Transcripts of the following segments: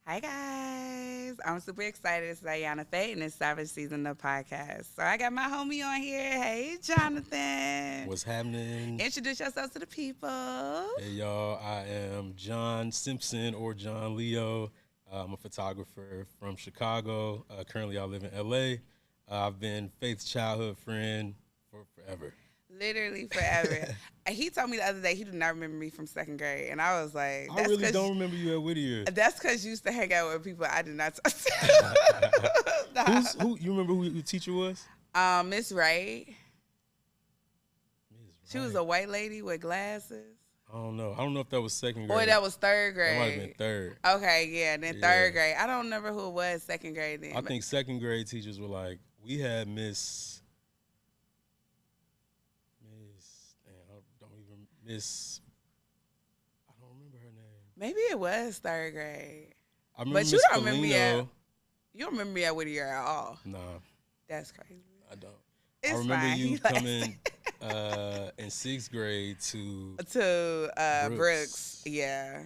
Hi guys, I'm super excited. It's Ayana Faye and it's Savage Season of podcast. So I got my homie on here. Hey Jonathan, What's happening? introduce yourself to the people. Hey y'all, I am John Simpson or Jon Leo. I'm a photographer from Chicago. Currently, I live in LA. I've been Faith's childhood friend for forever. Literally forever. He told me the other day he did not remember me from second grade, and I was like, I really don't remember you at Whittier. That's because you used to hang out with people I did not talk to." Nah. Who? You remember who your teacher was? Miss Wright. Ms. She was Wright. a white lady with glasses. I don't know. I don't know if that was second grade. Or that was third grade. That might have been third. Okay, yeah, then Yeah. third grade. I don't remember who it was second grade then. I think second grade teachers were like, we had Miss. Damn, I don't even Miss. I don't remember her name. Maybe it was third grade. I remember But you Miss don't remember me Felino. You don't remember me at Whittier at all. Nah, That's crazy. I don't. It's I remember fine. you He likes coming in sixth grade to to Brooks. Brooks. Yeah.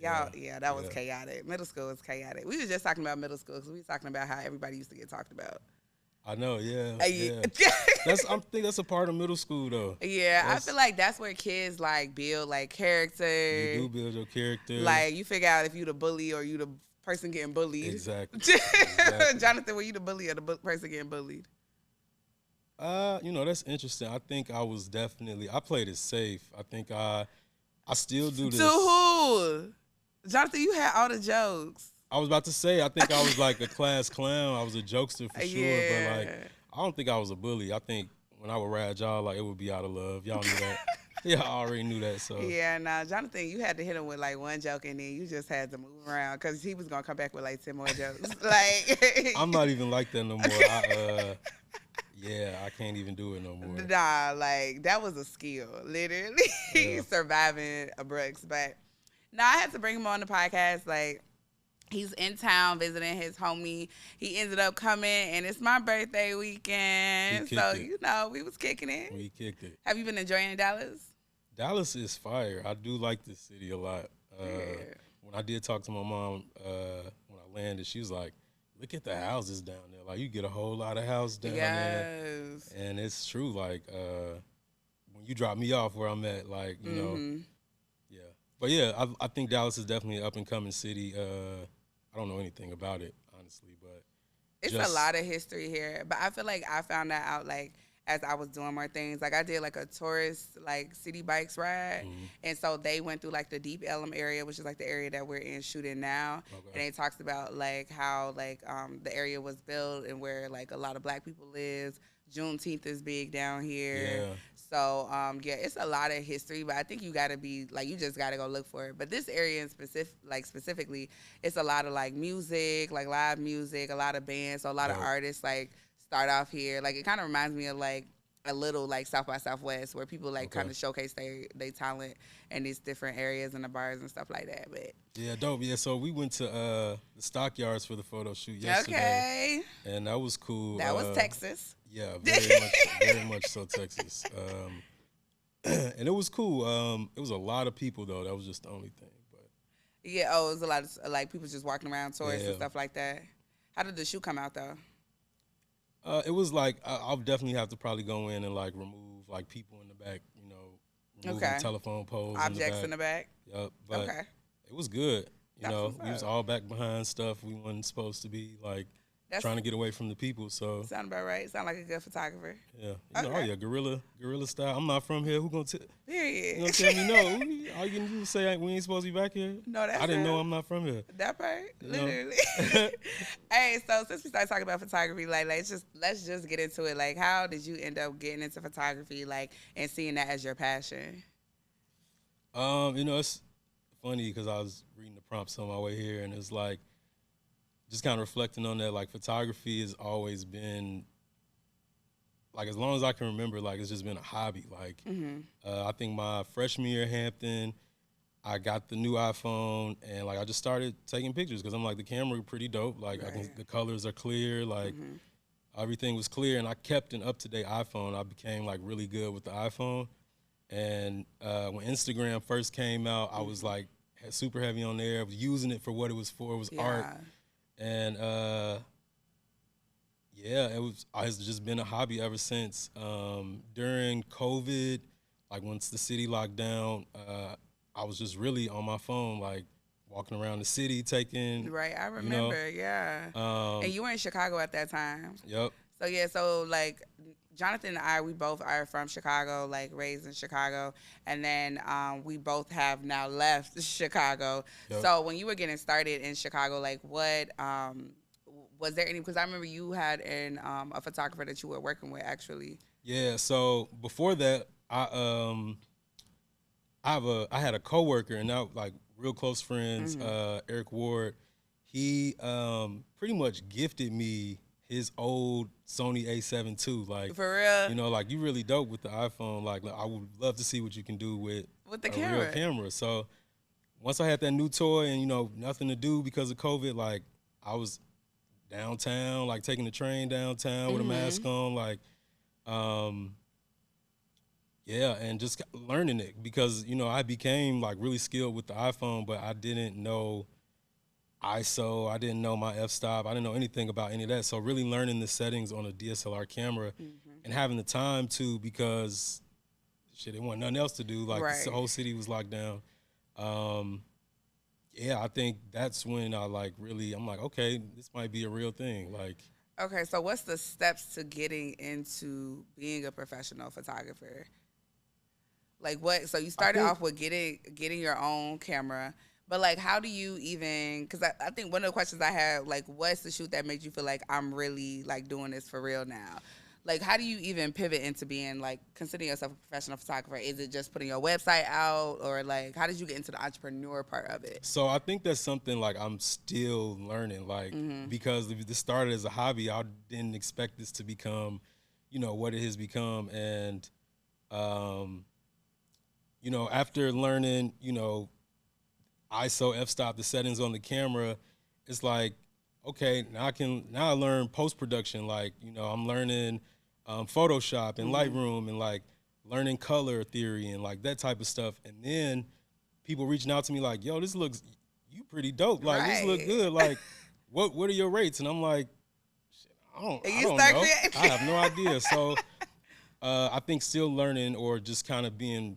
Yeah, that was Yeah. chaotic. Middle school was chaotic. We was just talking about middle school because we was talking about how everybody used to get talked about. I know, yeah. Yeah. I think that's a part of middle school though. Yeah, I That's- feel like that's where kids like build like character. You do build your character. Like you figure out if you the bully or you the person getting bullied. Exactly. Jonathan, were you the bully or the person getting bullied? That's interesting. I think I was definitely I played it safe. I think I still do this. To who? Jonathan, you had all the jokes. I was about to say, I think I was like a class clown. I was a jokester for sure, Yeah. but like, I don't think I was a bully. I think when I would ride y'all, like it would be out of love. Y'all knew that. Yeah, I already knew that. So Yeah, nah, Jonathan, you had to hit him with like one joke and then you just had to move around because he was gonna come back with like 10 more jokes. Like I'm not even like that no more. I can't even do it no more. Nah, like that was a skill, literally Yeah. surviving a Brooks. But no, I had to bring him on the podcast. Like he's in town visiting his homie. He ended up coming, and it's my birthday weekend, He so kicked it. we was kicking it. We kicked it. Have you been enjoying Dallas? Dallas is fire. I do like this city a lot. Yeah. When I did talk to my mom when I landed, she was like, "Look at the houses down there. Like you get a whole lot of houses down there." Yes. And it's true. Like when you drop me off where I'm at, like you know, yeah. But yeah, I think Dallas is definitely an up and coming city. I don't know anything about it honestly, but It's a lot of history here, but I feel like I found that out like as I was doing more things. Like I did like a tourist like city bikes ride, and so they went through like the Deep Ellum area, which is like the area that we're in shooting now. Okay. And it talks about like how like the area was built and where like a lot of Black people live. Juneteenth is big down here. Yeah. So yeah, it's a lot of history, but I think you gotta be like you just gotta go look for it. But this area in specifically, it's a lot of like music, like live music, a lot of bands, so a lot of Right. artists like start off here. Like it kind of reminds me of like a little like South by Southwest where people like Okay. kind of showcase their talent in these different areas and the bars and stuff like that. But Yeah, dope. Yeah, so we went to the stockyards for the photo shoot yesterday, okay, and that was cool. that was Texas. Yeah, very much so Texas. And it was cool. It was a lot of people though. That was just the only thing. But Yeah, oh, it was a lot of like people just walking around, tourists and Yeah. stuff like that. How did the shoot come out though? it was like I'll definitely have to probably go in and like remove like people in the back. You know, remove Okay. telephone poles. Objects in the back. Yep. But Okay. it was good. You That's know, what's we was up. all back behind stuff we wasn't supposed to be like That's trying to get away from the people. So sound about right. Sound like a good photographer. yeah, you know, oh Okay. yeah, guerrilla style. I'm not from here. Who gonna Period. you gonna tell me no? All you can do is say we ain't supposed to be back here. No, that's I didn't know real. I'm not from here. That part, You know? literally. Hey, so since we started talking about photography, like let's just get into it. Like, how did you end up getting into photography, like, and seeing that as your passion? It's funny because I was reading the prompts on my way here, and it's like just kind of reflecting on that. Like photography has always been like as long as I can remember, like it's just been a hobby. Like I think my freshman year at Hampton, I got the new iPhone, and like I just started taking pictures because I'm like the camera pretty dope. Like I can, Right. the colors are clear. Like everything was clear, and I kept an up-to-date iPhone. I became like really good with the iPhone. And when Instagram first came out, I was like super heavy on there. I was using it for what it was for. It was art. Yeah. And yeah, it's just been a hobby ever since. During COVID, like once the city locked down, I was just really on my phone, like walking around the city taking. Right, I remember, yeah. And you were in Chicago at that time. Yep. So yeah, so like Jonathan and I, we both are from Chicago, like raised in Chicago, and then we both have now left Chicago. Yep. So when you were getting started in Chicago, like what was there any? Because I remember you had a photographer that you were working with actually. Yeah. So before that, I had a coworker, and now like real close friends, Eric Ward. He pretty much gifted me his old Sony A7 II. Like, for real, you know, like you really dope with the iPhone. Like I would love to see what you can do with the real camera. So once I had that new toy and, you know, nothing to do because of COVID, like I was downtown, like taking the train downtown with a mask on, like, yeah, and just learning it because, you know, I became like really skilled with the iPhone, but I didn't know ISO, I didn't know my f-stop, I didn't know anything about any of that. So really learning the settings on a DSLR camera and having the time to, because shit, there wasn't nothing else to do. Like the whole city was locked down. Yeah, I think that's when I'm like, okay, this might be a real thing. Like, okay, so what's the steps to getting into being a professional photographer? Like what? So you started off with getting your own camera, but like, how do you even? Because I think one of the questions I have, like, what's the shoot that made you feel like I'm really like doing this for real now? Like, how do you even pivot into being like considering yourself a professional photographer? Is it just putting your website out, or like, how did you get into the entrepreneur part of it? So I think that's something like I'm still learning, like because if this started as a hobby, I didn't expect this to become, you know, what it has become, and you know, after learning, you know, ISO, f-stop, the settings on the camera, it's like, okay, now I learn post-production. Like, you know, I'm learning Photoshop and Lightroom and like learning color theory and like that type of stuff. And then people reaching out to me like, yo, you pretty dope. Like, this look good. Like, what are your rates? And I'm like, shit, I don't know. I have no idea. So I think still learning, or just kind of being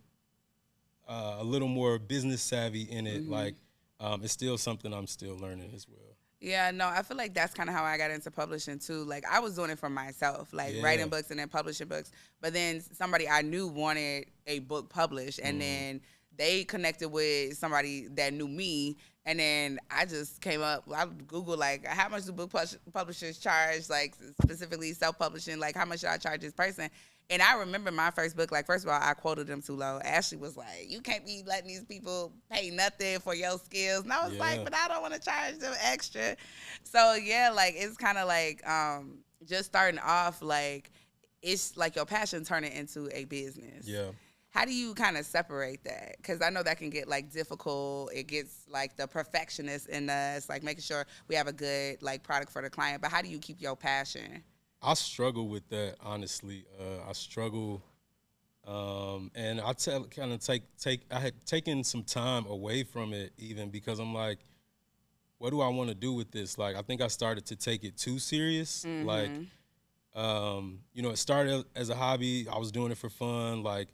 a little more business savvy in it. Like, it's still something I'm still learning as well. Yeah, no, I feel like that's kind of how I got into publishing too. Like, I was doing it for myself, like writing books and then publishing books. But then somebody I knew wanted a book published, and then they connected with somebody that knew me, and then I just came up. I Googled like, how much do book publishers charge? Like, specifically self-publishing. Like, how much should I charge this person? And I remember my first book, like, first of all, I quoted them too low. Ashley was like, you can't be letting these people pay nothing for your skills. And I was like, but I don't want to charge them extra. So, yeah, like, it's kind of like just starting off, like, it's like your passion turning into a business. Yeah. How do you kind of separate that? Because I know that can get, like, difficult. It gets, like, the perfectionist in us, like, making sure we have a good, like, product for the client. But how do you keep your passion? I struggle with that, honestly. I struggle, and I had taken some time away from it, even because I'm like, what do I want to do with this? Like, I think I started to take it too serious. Like, you know, it started as a hobby. I was doing it for fun. Like,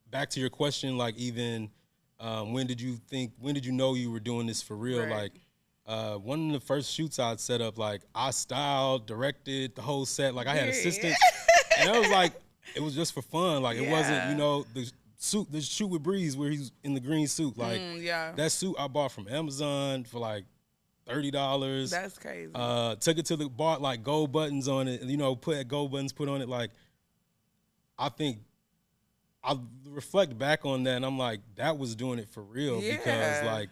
back to your question, like, even when did you know you were doing this for real? Like, one of the first shoots I'd set up, like, I styled, directed the whole set. Like, I had assistants. And it was like, it was just for fun. Like, it wasn't, you know, the shoot with Breeze where he's in the green suit. Like, that suit I bought from Amazon for like $30. That's crazy. Took it to bought like gold buttons on it, you know, put gold buttons put on it. Like, I think I reflect back on that and I'm like, that was doing it for real. Because like,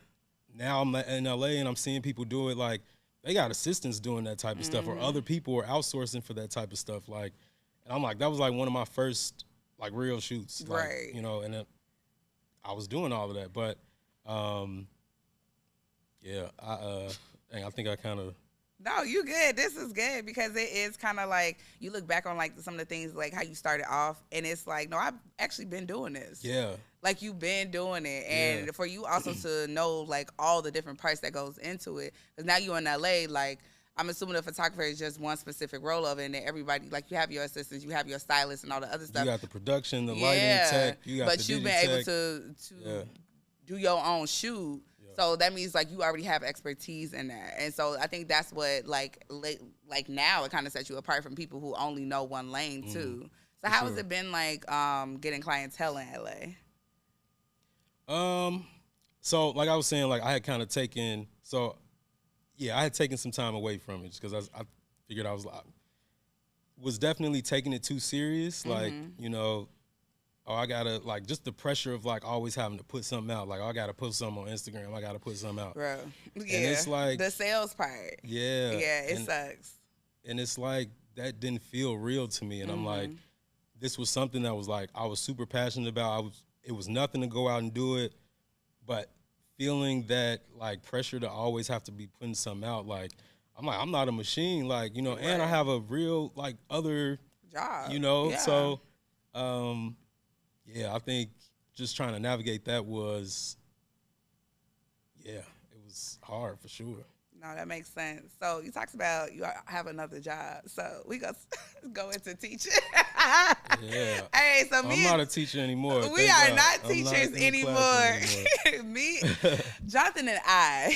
now I'm in LA and I'm seeing people do it. Like, they got assistants doing that type of stuff, or other people are outsourcing for that type of stuff. Like, and I'm like, that was like one of my first like real shoots, like, you know, and I was doing all of that. But yeah, I think I kind of No, you good. This is good because it is kind of like you look back on like some of the things like how you started off, and it's like, no, I've actually been doing this. Yeah. Like you've been doing it, and Yeah. for you also to know like all the different parts that goes into it, because now you in LA, like I'm assuming the photographer is just one specific role of it, and then everybody like you have your assistants, you have your stylists, and all the other stuff. You got the production, the lighting tech, you got but the you've been tech. able to do your own shoot. So that means like you already have expertise in that, and so I think that's what like now it kind of sets you apart from people who only know one lane too. So how has it been like getting clientele in LA? So like I was saying, like I had kind of taken I had taken some time away from it just because I figured I was definitely taking it too serious, like I gotta like just the pressure of like always having to put something out. Like I gotta put something on Instagram. I gotta put something out. Bro, yeah. And it's like the sales part. Yeah. Yeah, it sucks. And it's like that didn't feel real to me. And I'm like, this was something that was like I was super passionate about. It was nothing to go out and do it, but feeling that like pressure to always have to be putting something out. Like I'm not a machine. Like and I have a real like other job. So. I think just trying to navigate that was, it was hard for sure. No, that makes sense. So you talked about you have another job. So we go into teaching. Yeah. Hey, so I'm not a teacher anymore. We are not teachers anymore. Me, Jonathan and I,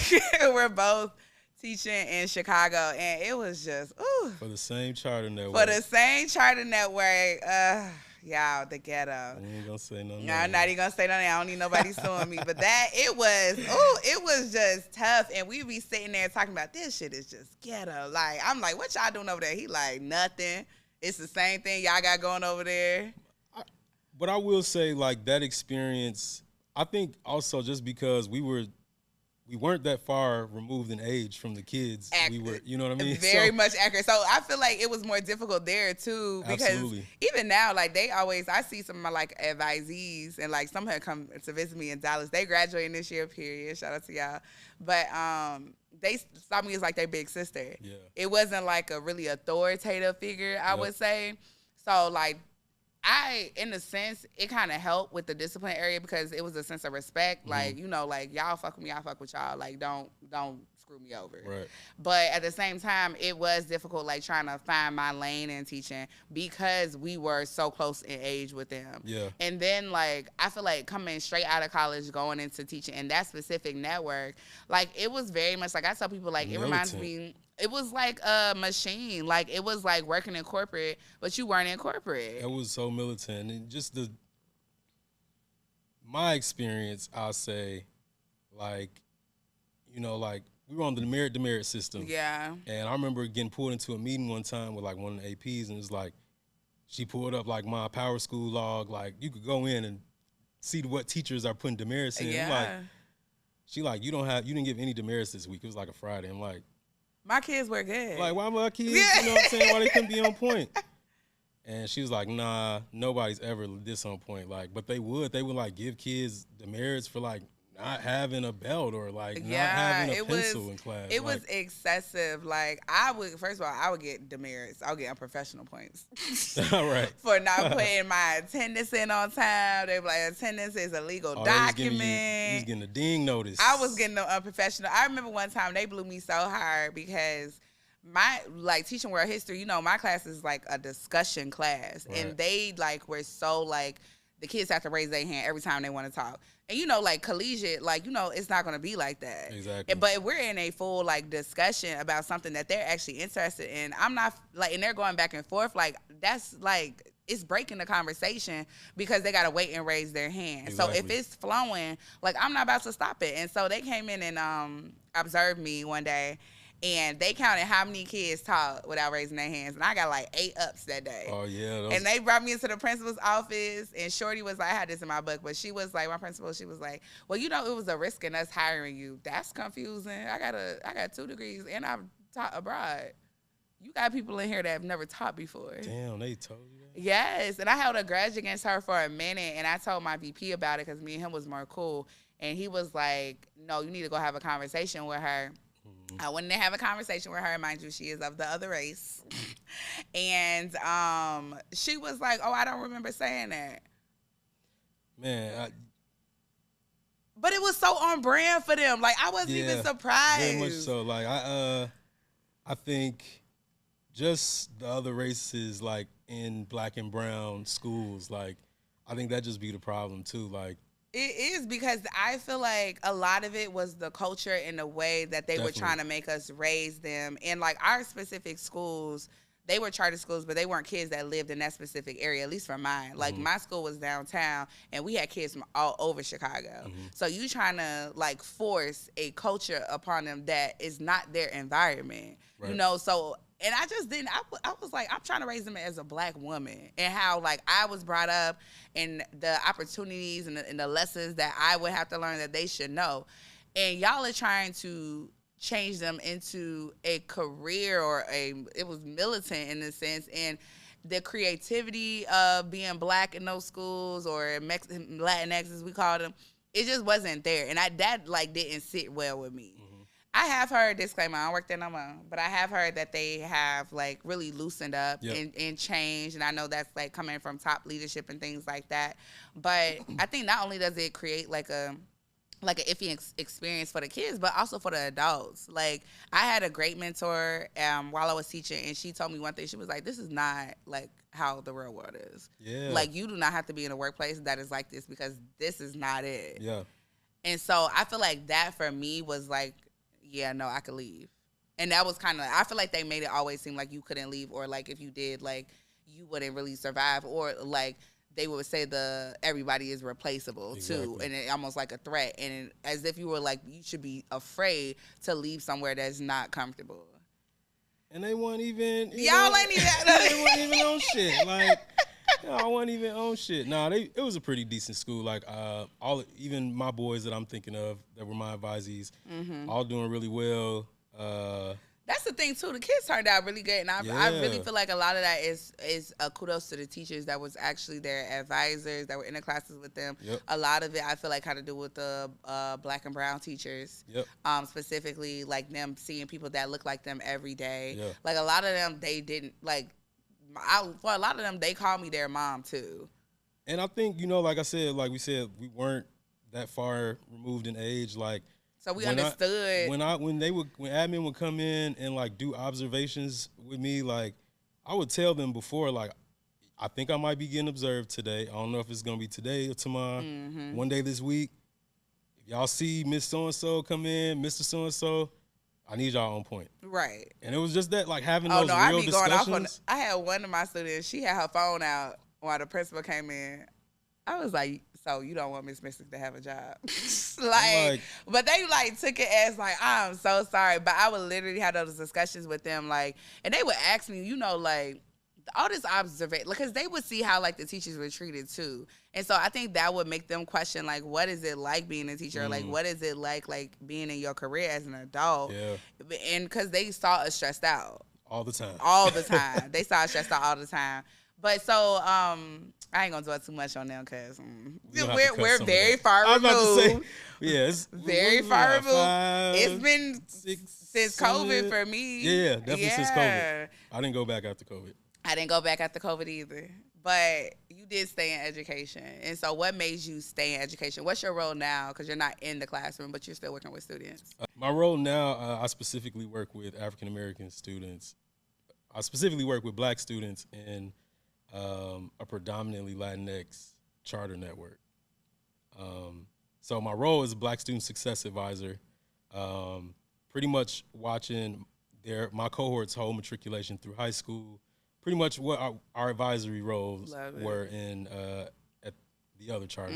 we're both teaching in Chicago, and it was just, for the same charter network. Y'all, the ghetto. I ain't gonna say nothing. No, I'm not even gonna say nothing. I don't need nobody suing me. But it was just tough. And we be sitting there talking about this shit is just ghetto. Like, I'm like, what y'all doing over there? He like, nothing. It's the same thing y'all got going over there. But I will say, like, that experience, I think also just because we weren't that far removed in age from the kids. We were, you know what I mean? Very much accurate. So I feel like it was more difficult there too, because even now, like I see some of my like advisees, and like some have come to visit me in Dallas. They graduating this year, period. Shout out to y'all. But they saw me as like their big sister. Yeah. It wasn't like a really authoritative figure, I would say. So like, in a sense, it kind of helped with the discipline area because it was a sense of respect. Like, like y'all fuck with me, I fuck with y'all. Like, don't screw me over. Right. But at the same time, it was difficult, like trying to find my lane in teaching because we were so close in age with them. Yeah. And then like, I feel like coming straight out of college, going into teaching in that specific network, like it was very much like I tell people, like militant. It reminds me. It was like a machine. Like, it was like working in corporate, but you weren't in corporate. It was so militant. And just my experience, I'll say, like, like, we were on the demerit system. Yeah. And I remember getting pulled into a meeting one time with, like, one of the APs, and it was like, she pulled up, like, my Power School log. Like, you could go in and see what teachers are putting demerits in. Yeah. Like, she like, you didn't give any demerits this week. It was like a Friday. I'm like, my kids were good. Like, why my kids, you know what I'm saying, why they couldn't be on point? And she was like, nah, nobody's ever this on point. Like, but they would like give kids demerits for like not having a belt or like not having a pencil in class. It was excessive. Like, first of all, I would get demerits. I would get unprofessional points. All right. For not putting my attendance in on time. They were like, attendance is a legal document. You was getting a ding notice. I was getting unprofessional. I remember one time they blew me so hard because my like teaching world history, my class is like a discussion class. Right. And they like were so like the kids have to raise their hand every time they want to talk. And, like, collegiate, like, it's not going to be like that. Exactly. But we're in a full, like, discussion about something that they're actually interested in. I'm not, like, and they're going back and forth. Like, that's, like, it's breaking the conversation because they got to wait and raise their hand. Exactly. So if it's flowing, like, I'm not about to stop it. And so they came in and observed me one day. And they counted how many kids taught without raising their hands. And I got like 8 ups that day. Oh, yeah. And they brought me into the principal's office. And Shorty was like, I had this in my book, but she was like, my principal, she was like, well, it was a risk in us hiring you. That's confusing. I got 2 degrees and I've taught abroad. You got people in here that have never taught before. Damn, they told you that? Yes. And I held a grudge against her for a minute. And I told my VP about it because me and him was more cool. And he was like, no, you need to go have a conversation with her. I went in to have a conversation with her. Mind you, she is of the other race. And she was like, oh, I don't remember saying that. Man, but it was so on brand for them. Like, I wasn't even surprised. Very much so. Like, I think just the other races, like, in black and brown schools, like, I think that just be the problem, too. Like, it is, because I feel like a lot of it was the culture and the way that they were trying to make us raise them. And, like, our specific schools, they were charter schools, but they weren't kids that lived in that specific area, at least for mine. Like, my school was downtown, and we had kids from all over Chicago. So you trying to, like, force a culture upon them that is not their environment, you know? So, and I just didn't, I was like, I'm trying to raise them as a black woman, and how, like, I was brought up, and the opportunities and the lessons that I would have to learn that they should know. And y'all are trying to change them into a career, or it was militant in a sense, and the creativity of being black in those schools, or Latinx as we called them, it just wasn't there, and that like didn't sit well with me. I have heard, disclaimer, I don't work there no more, but I have heard that they have like really loosened up and changed, and I know that's like coming from top leadership and things like that. But I think not only does it create like an iffy experience for the kids, but also for the adults. Like, I had a great mentor while I was teaching, and she told me one thing. She was like, this is not like how the real world is. Yeah. Like, you do not have to be in a workplace that is like this, because this is not it. Yeah. And so I feel like that for me was like, yeah, no, I could leave. And that was kind of, I feel like they made it always seem like you couldn't leave, or like if you did, like you wouldn't really survive, or like they would say everybody is replaceable too, and it almost like a threat, and as if you were like, you should be afraid to leave somewhere that's not comfortable. And they weren't even, y'all ain't even, they weren't even on shit. Like, I wasn't even on shit. Nah, it was a pretty decent school. Like, even my boys that I'm thinking of that were my advisees, all doing really well. That's the thing too. The kids turned out really good, and I really feel like a lot of that is a kudos to the teachers that was actually their advisors that were in the classes with them. A lot of it I feel like had to do with the black and brown teachers, specifically like them seeing people that look like them every day. Like, a lot of them, they didn't like. For a lot of them, they called me their mom too. And I think, like I said, like we said, we weren't that far removed in age. Like, so we understood when admin would come in and like do observations with me, like I would tell them before, like, I think I might be getting observed today. I don't know if it's gonna be today or tomorrow. One day this week. If y'all see Miss So and So come in, Mr. So and So, I need y'all on point. Right. And it was just that, like, having those real discussions. I had one of my students, she had her phone out while the principal came in. I was like, so you don't want Miss Mystic to have a job? like, but they, like, took it as, like, I'm so sorry. But I would literally have those discussions with them, like, and they would ask me, like, all this observation, because they would see how, like, the teachers were treated, too. And so I think that would make them question, like, what is it like being a teacher? Like, what is it like being in your career as an adult? Yeah. And because they saw us stressed out. All the time. All the time. They saw us stressed out all the time. But so I ain't going to dwell too much on them, because we're very far removed. I'm about to say, yeah, it's very far removed. It's been since COVID for me. Yeah, definitely since COVID. I didn't go back after COVID. I didn't go back after COVID either, but you did stay in education. And so what made you stay in education? What's your role now? Because you're not in the classroom, but you're still working with students. My role now, I specifically work with African-American students. I specifically work with black students in a predominantly Latinx charter network. So my role is a Black Student Success Advisor, pretty much watching my cohort's whole matriculation through high school, pretty much what our advisory roles were in at the other charter,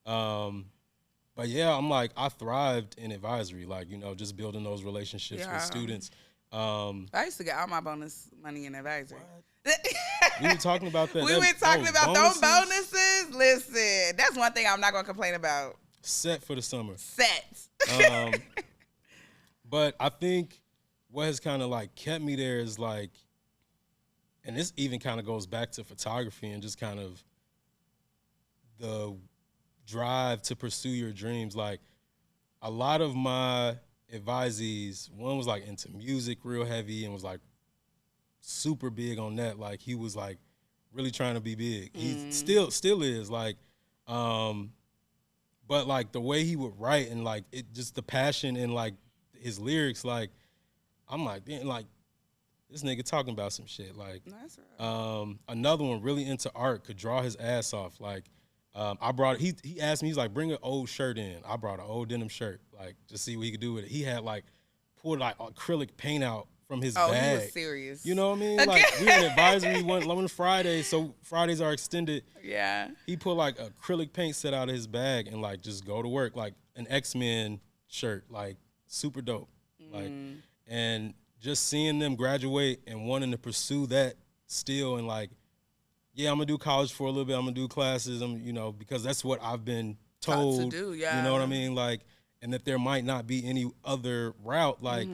But yeah, I thrived in advisory, just building those relationships with students. I used to get all my bonus money in advisory. We were talking about that. We were talking about those bonuses. Listen, that's one thing I'm not going to complain about. Set for the summer. Set. But I think what has kind of kept me there is and this even kind of goes back to photography and just kind of the drive to pursue your dreams. A lot of my advisees. One was like into music real heavy and was like super big on that. Like he was like really trying to be big. He still is like, but like the way he would write and like it just the passion in like his lyrics, like I'm like, damn, like this nigga talking about some shit. Like another one really into art, could draw his ass off. Like I brought he asked me, he's like, bring an old shirt in. I brought an old denim shirt, like just see what he could do with it. He had like pulled like acrylic paint out from his bag. Oh, he was serious. You know what I mean? Like we were in advisory one Friday, so Fridays are extended. Yeah. He put like acrylic paint set out of his bag and like just go to work, like an X-Men shirt, like super dope. Like and just seeing them graduate and wanting to pursue that still and like, yeah, I'm gonna do college for a little bit. I'm gonna do classes. Because that's what I've been told to do. Yeah. You know what I mean? Like, and that there might not be any other route. Like,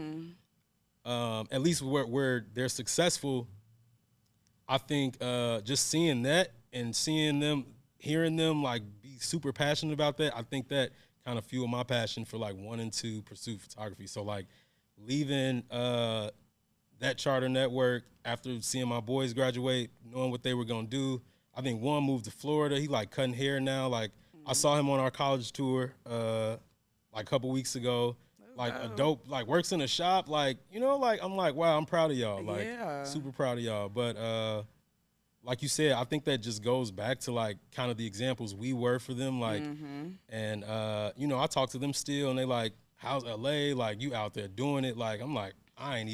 at least where they're successful. I think just seeing that and seeing them, hearing them like be super passionate about that. I think that kind of fueled my passion for like wanting to pursue photography. So like leaving that charter network after seeing my boys graduate, knowing what they were gonna do. I think one moved to Florida. He like cutting hair now. Like I saw him on our college tour like a couple weeks ago. Like a dope, like works in a shop. Like, like I'm like, wow, I'm proud of y'all. Like super proud of y'all. But like you said, I think that just goes back to like kind of the examples we were for them. Like, and I talk to them still and they like, how's LA? Like you out there doing it. Like, I'm like, I'm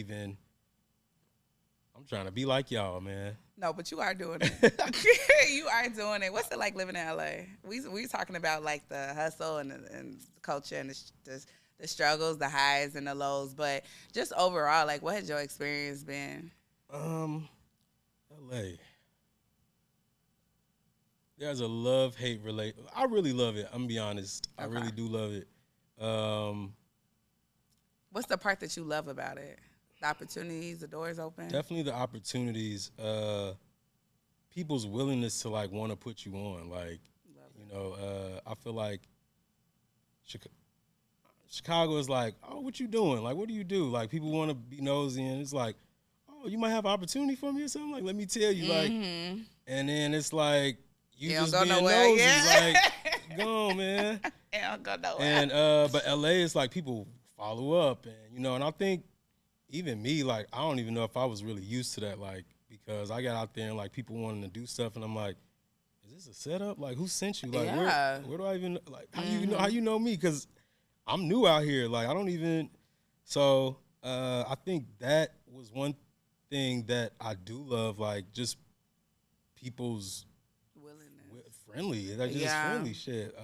trying to be like y'all, man. No, but you are doing it. You are doing it. What's it like living in LA? We talking about like the hustle and the culture and the struggles, the highs and the lows, but just overall, like what has your experience been? LA. There's a love-hate relation. I really love it. I'm gonna be honest. Okay. I really do love it. What's the part that you love about it? The opportunities, the doors open? Definitely the opportunities. People's willingness to like want to put you on. Like, I feel like Chicago is like, oh, what you doing? Like, what do you do? Like, people want to be nosy, and it's like, oh, you might have an opportunity for me or something. Like, let me tell you, like, and then it's like you just being nosy. Yeah. Like, go on, man. It don't go nowhere. And but LA is like people follow up, and and I think even me, like, I don't even know if I was really used to that, like, because I got out there and like people wanting to do stuff, and I'm like, is this a setup? Like, who sent you? Like, where do I even like? How you know me? Because I'm new out here. Like, I don't even. So I think that was one thing that I do love. Like, just people's friendly. Like, just friendly shit.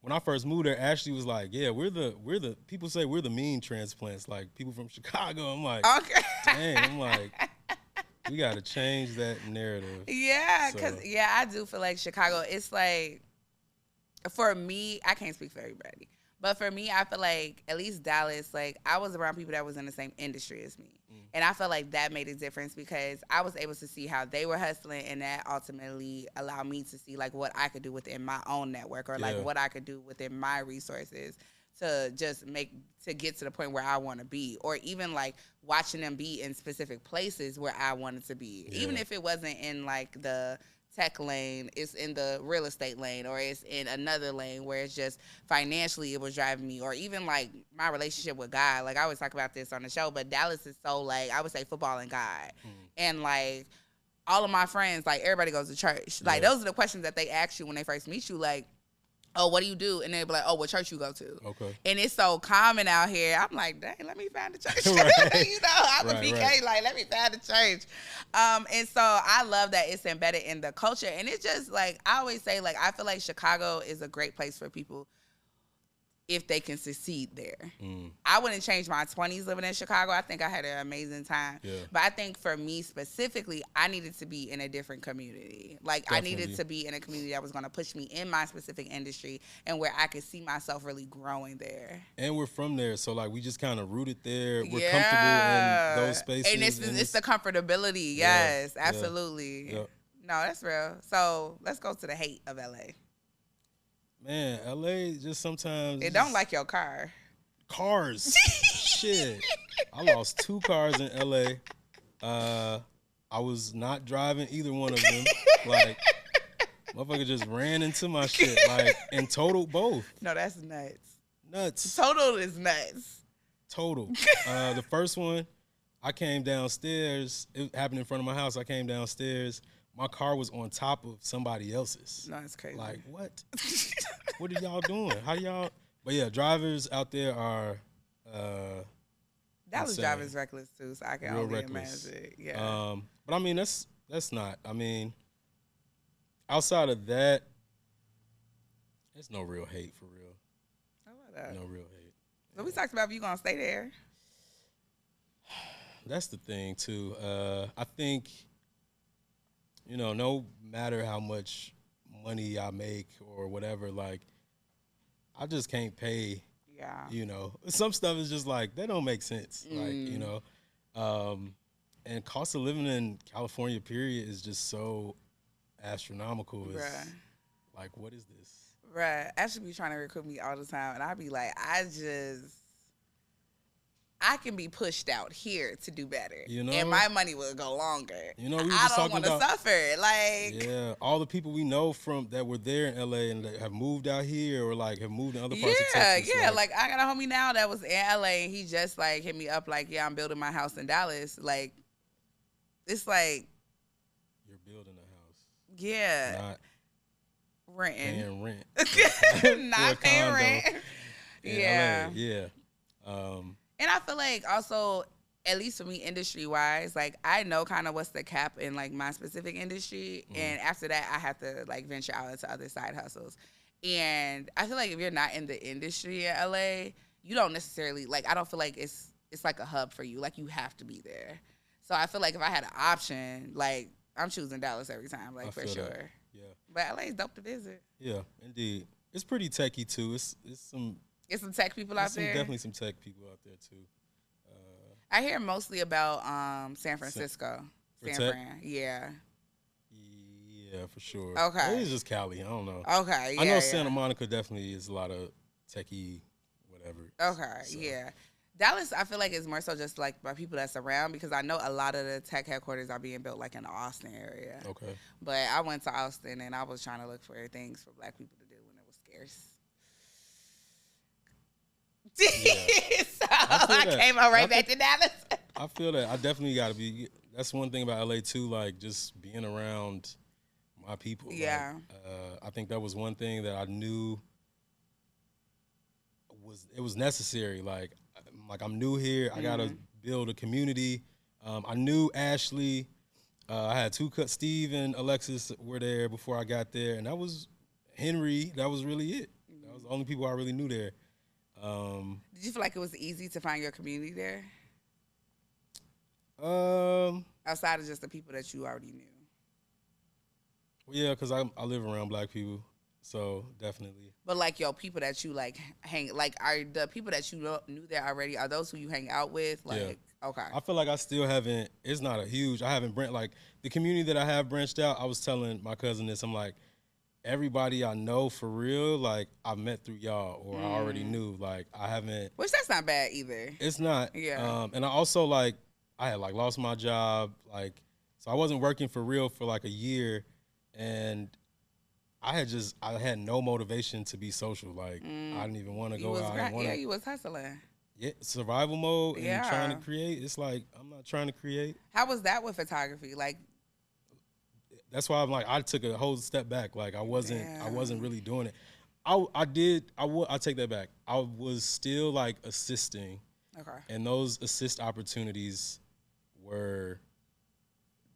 When I first moved there, Ashley was like, yeah, we're the people say we're the mean transplants, like people from Chicago. I'm like, okay. Dang, I'm like, we got to change that narrative. Yeah, because, I do feel like Chicago, it's like, for me, I can't speak for everybody, but for me, I feel like, at least Dallas, like, I was around people that was in the same industry as me. And I felt like that made a difference because I was able to see how they were hustling, and that ultimately allowed me to see like what I could do within my own network or like what I could do within my resources to just get to the point where I want to be, or even like watching them be in specific places where I wanted to be, even if it wasn't in like the tech lane, it's in the real estate lane, or it's in another lane where it's just financially it was driving me, or even like my relationship with God. Like I always talk about this on the show, but Dallas is so like, I would say football and God. And like all of my friends, like everybody goes to church. Like those are the questions that they ask you when they first meet you. Like, oh, what do you do? And they'll be like, oh, what church you go to? Okay. And it's so common out here. I'm like, dang, let me find a church. I'm a PK, like, let me find a church. And so I love that it's embedded in the culture. And it's just like, I always say, like, I feel like Chicago is a great place for people if they can succeed there. I wouldn't change my 20s living in Chicago. I think I had an amazing time. Yeah. But I think for me specifically, I needed to be in a different community. Like, definitely. I needed to be in a community that was going to push me in my specific industry and where I could see myself really growing there. And we're from there, so, like, we just kind of rooted there. We're comfortable in those spaces. And it's the comfortability. Yes, absolutely. Yep. No, that's real. So let's go to the hate of LA. Man, LA just sometimes... It don't like your car. cars. Shit. I lost 2 cars in LA. I was not driving either one of them. Like, motherfucker just ran into my shit. Like, and totaled both. No, that's nuts. Nuts. Total is nuts. Total. The first one, I came downstairs. It happened in front of my house. I came downstairs. My car was on top of somebody else's. No, it's crazy. Like, what? What are y'all doing? How do y'all? But yeah, drivers out there are Dallas insane. drivers reckless too, so I can Real only reckless. imagine. Yeah. But I mean, that's not. I mean, outside of that, there's no real hate for real. How about that? No real hate. So we talked about if you gonna stay there. That's the thing too. I think, you know, no matter how much money I make or whatever, like, I just can't pay. Yeah. You know, some stuff is just like, that don't make sense. Like, you know, and cost of living in California, period, is just so astronomical. It's Bruh. like, what is this? Bruh, Ashley be trying to recruit me all the time, and I be like, I can be pushed out here to do better. You know? And my money will go longer. You know, we were I just don't talking want to about suffer. Like, yeah, all the people we know from that were there in LA and that have moved out here or like have moved in other parts of Texas. Yeah. Like, I got a homie now that was in LA, and he just like hit me up like, yeah, I'm building my house in Dallas. Like, it's like, You're building a house. yeah, Not renting. paying rent. Not paying rent. in Yeah. LA. Yeah. And I feel like also, at least for me, industry wise, like I know kind of what's the cap in like my specific industry, and after that, I have to like venture out into other side hustles. And I feel like if you're not in the industry in LA, you don't necessarily like. I don't feel like it's like a hub for you. Like you have to be there. So I feel like if I had an option, like I'm choosing Dallas every time, like for sure. That. Yeah. But LA is dope to visit. Yeah, indeed. It's pretty techy too. It's some tech people out there. Definitely some tech people out there too. I hear mostly about San Francisco. For San tech? Fran. Yeah. Yeah, for sure. Okay. Maybe it's just Cali. I don't know. Okay. Yeah, I know yeah. Santa Monica definitely is a lot of techie, whatever. Okay. So. Yeah. Dallas, I feel like it's more so just like by people that's around, because I know a lot of the tech headquarters are being built like in the Austin area. Okay. But I went to Austin and I was trying to look for things for black people to do when it was scarce. Yeah. So I came right back to Dallas. I feel that. I definitely got to be. That's one thing about LA too, like just being around my people. Yeah. Like, I think that was one thing that I knew was necessary. Like I'm new here. I got to build a community. I knew Ashley. I had Steve and Alexis were there before I got there, and that was Henry. That was really it. That was the only people I really knew there. Did you feel like it was easy to find your community there? Outside of just the people that you already knew. Well, yeah, because I live around black people, so definitely. But like your people that you like are the people that you knew there already, are those who you hang out with? Like, yeah. Okay. I feel like I still haven't, it's not I haven't like the community that I have branched out. I was telling my cousin this, I'm like, everybody I know for real, like I've met through y'all or I already knew. Like I haven't. Which that's not bad either. It's not. Yeah. And I also like, I had like lost my job. Like, so I wasn't working for real for like a year. And I had no motivation to be social. Like I didn't even want to go out. Yeah, you was hustling. Yeah, survival mode and trying to create. It's like, I'm not trying to create. How was that with photography? Like, that's why I'm like, I took a whole step back. Like I wasn't really doing it. I take that back. I was still like assisting. Okay. And those assist opportunities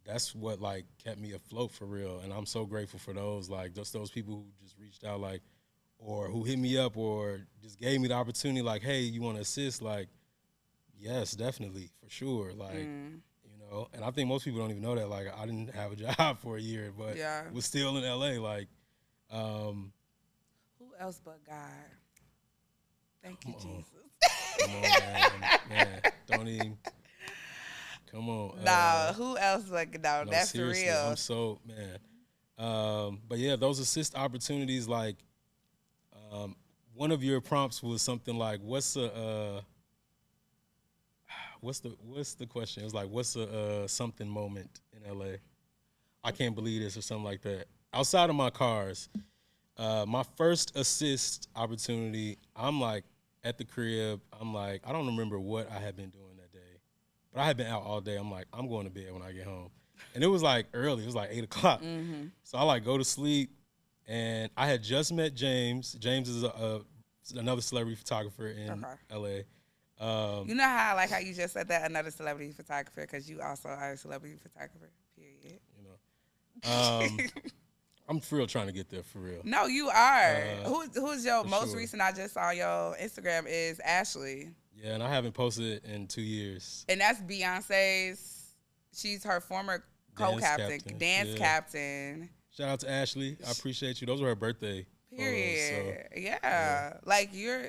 that's what like kept me afloat for real. And I'm so grateful for those, like just those people who just reached out, like, or who hit me up or just gave me the opportunity, like, hey, you want to assist? Like, yes, definitely, for sure. Like, you know, and I think most people don't even know that. Like, I didn't have a job for a year, but was still in LA. Like, who else but God? Thank you, Jesus. Come on, man. Don't even. Come on. Nah, who else but no, that's seriously, real. I'm so, man. But yeah, those assist opportunities, like, one of your prompts was something like, what's the question? It was like, what's a something moment in LA? I can't believe this or something like that. Outside of my cars, my first assist opportunity, I'm like at the crib. I'm like, I don't remember what I had been doing that day, but I had been out all day. I'm like, I'm going to bed when I get home. And it was like early. It was like 8 o'clock. Mm-hmm. So I like go to sleep, and I had just met James. James is another celebrity photographer in LA. You know how I like how you just said that, another celebrity photographer, because you also are a celebrity photographer, period. You know, I'm for real trying to get there, for real. No, you are. Who's your most sure. recent? I just saw your Instagram is Ashley. Yeah, and I haven't posted it in 2 years. And that's Beyonce's. She's her former co-captain, dance captain. Shout out to Ashley. I appreciate you. Those were her birthday Period. photos, so, yeah. Like you're.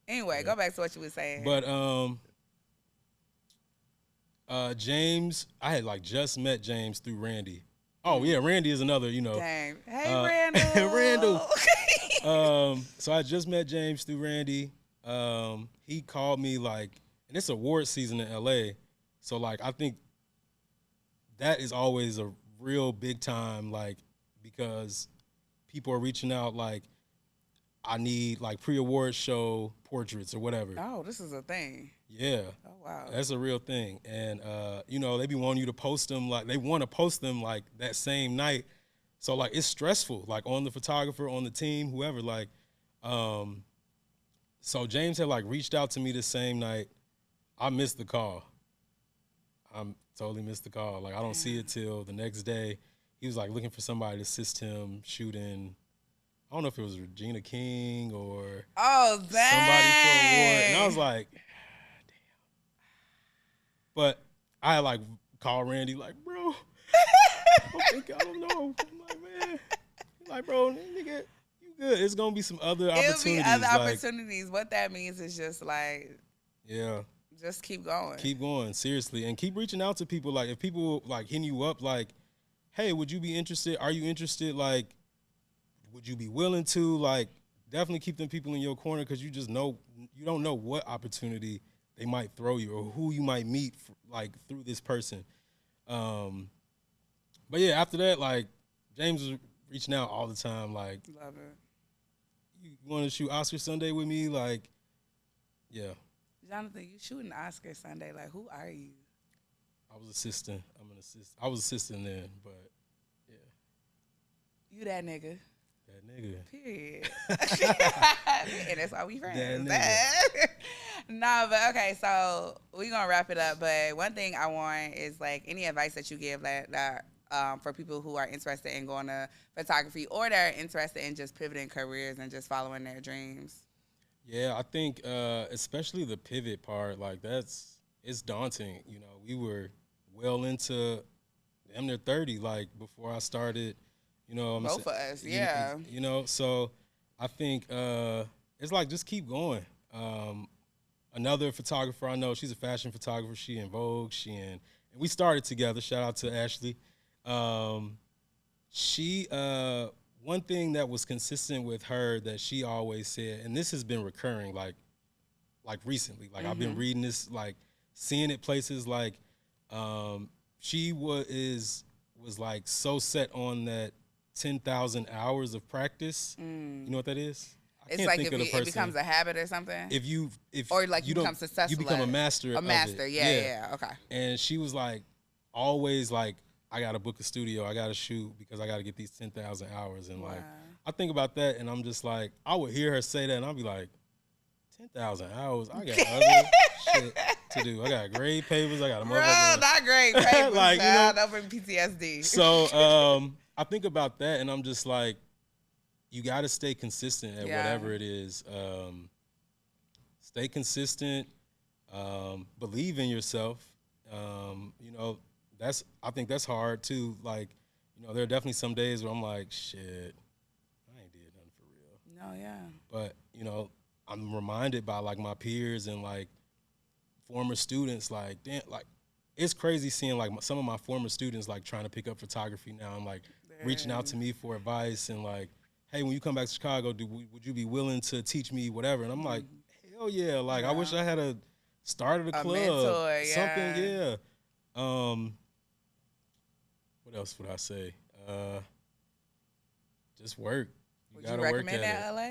Anyway, go back to what you were saying. But James, I had like just met James through Randy. Oh yeah, Randy is another, you know. Dang. Hey, Randall. Randall. So I just met James through Randy. He called me like, and it's award season in LA. So like, I think that is always a real big time, like, because people are reaching out like, I need like pre-award show portraits or whatever. Oh, this is a thing. Yeah. Oh, wow. That's a real thing. And, you know, they be wanting you to post them, like, they want to post them, like, that same night. So, like, it's stressful, like, on the photographer, on the team, whoever, like. So James had, like, reached out to me the same night. I missed the call. I totally missed the call. Like, I don't see it till the next day. He was, like, looking for somebody to assist him shooting. I don't know if it was Regina King or somebody for award. And I was like, damn. But I had like called Randy like, bro, I don't know. I'm like, man. He's like, bro, nigga, you good. It's going to be some other opportunities. It'll be other opportunities. What that means is just like, yeah. Just keep going. Keep going, seriously. And keep reaching out to people. Like, if people like hitting you up like, hey, would you be interested? Are you interested? Like, would you be willing to, like, definitely keep them people in your corner, because you just know, you don't know what opportunity they might throw you or who you might meet, like, through this person. But, yeah, after that, like, James was reaching out all the time, like. Love it. You want to shoot Oscar Sunday with me? Like, yeah. Jonathan, you shooting Oscar Sunday. Like, who are you? I was assistant. I was assistant then, but, yeah. You that nigga. That nigga. Period. And that's why we friends. That Nah, but okay, so we're gonna wrap it up. But one thing I want is like any advice that you give that for people who are interested in going to photography or that are interested in just pivoting careers and just following their dreams. Yeah, I think especially the pivot part, like it's daunting. You know, we were well into damn near 30, like before I started. You know, both of us, yeah. You know, so I think it's like just keep going. Another photographer I know, she's a fashion photographer. She in Vogue. And we started together. Shout out to Ashley. She one thing that was consistent with her that she always said, and this has been recurring, like recently. Like I've been reading this, like seeing it places. Like she was like so set on that 10,000 hours of practice. You know what that is? It's like if it becomes a habit or something. Or like you become successful. You become a master. A master, of it. Yeah. Okay. And she was like, always like, I gotta book a studio. I gotta shoot because I gotta get these 10,000 hours. And like, I think about that, and I'm just like, I would hear her say that, and I'll be like, 10,000 hours. I got other shit to do. I got grade papers. I got a motherfucker. Not grade papers. Like, you know, don't bring PTSD. So I think about that, and I'm just like, you got to stay consistent at whatever it is. Stay consistent. Believe in yourself. You know, I think that's hard too. Like, you know, there are definitely some days where I'm like, shit, I ain't did nothing for real. No, yeah. But, you know, I'm reminded by like my peers and like former students, like, damn, like it's crazy seeing like some of my former students like trying to pick up photography now and like reaching out to me for advice and like, hey, when you come back to Chicago, would you be willing to teach me whatever? And I'm like, hell yeah. Like, I wish I had started a club. Mentor, something, yeah. What else would I say? Just work. Would you recommend that LA?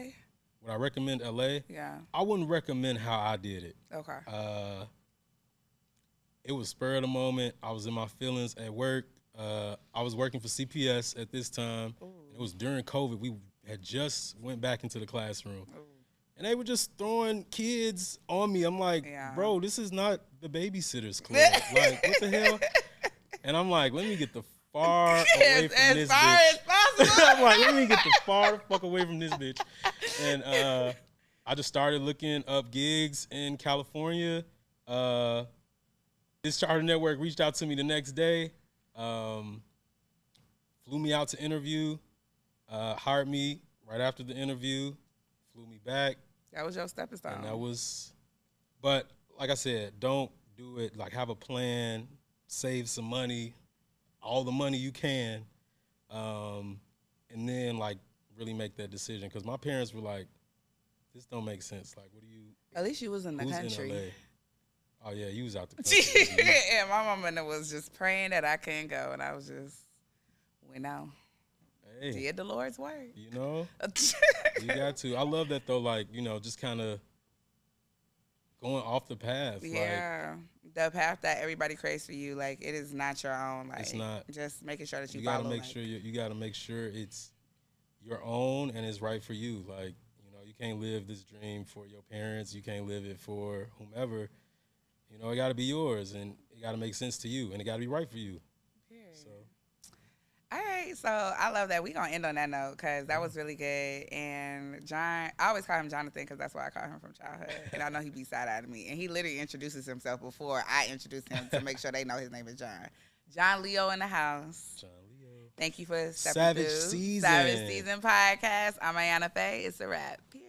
Would I recommend LA? Yeah. I wouldn't recommend how I did it. Okay. It was spur of the moment. I was in my feelings at work. I was working for CPS at this time. It was during COVID. We had just went back into the classroom. Ooh. And they were just throwing kids on me. I'm like, bro, this is not the babysitter's club. Like, what the hell? And I'm like, let me get the far away from this bitch. As far as possible. I'm like, let me get the far fuck away from this bitch. And I just started looking up gigs in California. This charter network reached out to me the next day, flew me out to interview, hired me right after the interview, flew me back. That was your stepping stone. And that was, but like I said, don't do it. Like, have a plan, save some money, all the money you can, and then like really make that decision. Because my parents were like, this don't make sense. Like, what do you? At least you was in the country. In LA? Oh yeah, you was out the country. And my mama was just praying that I couldn't go, and I was just went out. Hey, did the Lord's work. You know, you got to. I love that though. Like, you know, just kind of going off the path. Yeah, like, the path that everybody creates for you. Like, it is not your own. Like, it's not. Just making sure that you gotta follow. Make sure you gotta make sure it's your own and it's right for you. Like, you know, you can't live this dream for your parents. You can't live it for whomever. You know, it got to be yours, and it got to make sense to you, and it got to be right for you. Period. So, all right. So I love that. We're going to end on that note because that was really good. And John, I always call him Jonathan because that's why I call him from childhood. And I know he be side-eyeing me. And he literally introduces himself before I introduce him to make sure they know his name is John. Jon Leo in the house. Jon Leo. Thank you for stepping Savage through. Season. Savage Season podcast. I'm Ayana Faye. It's a wrap. Period.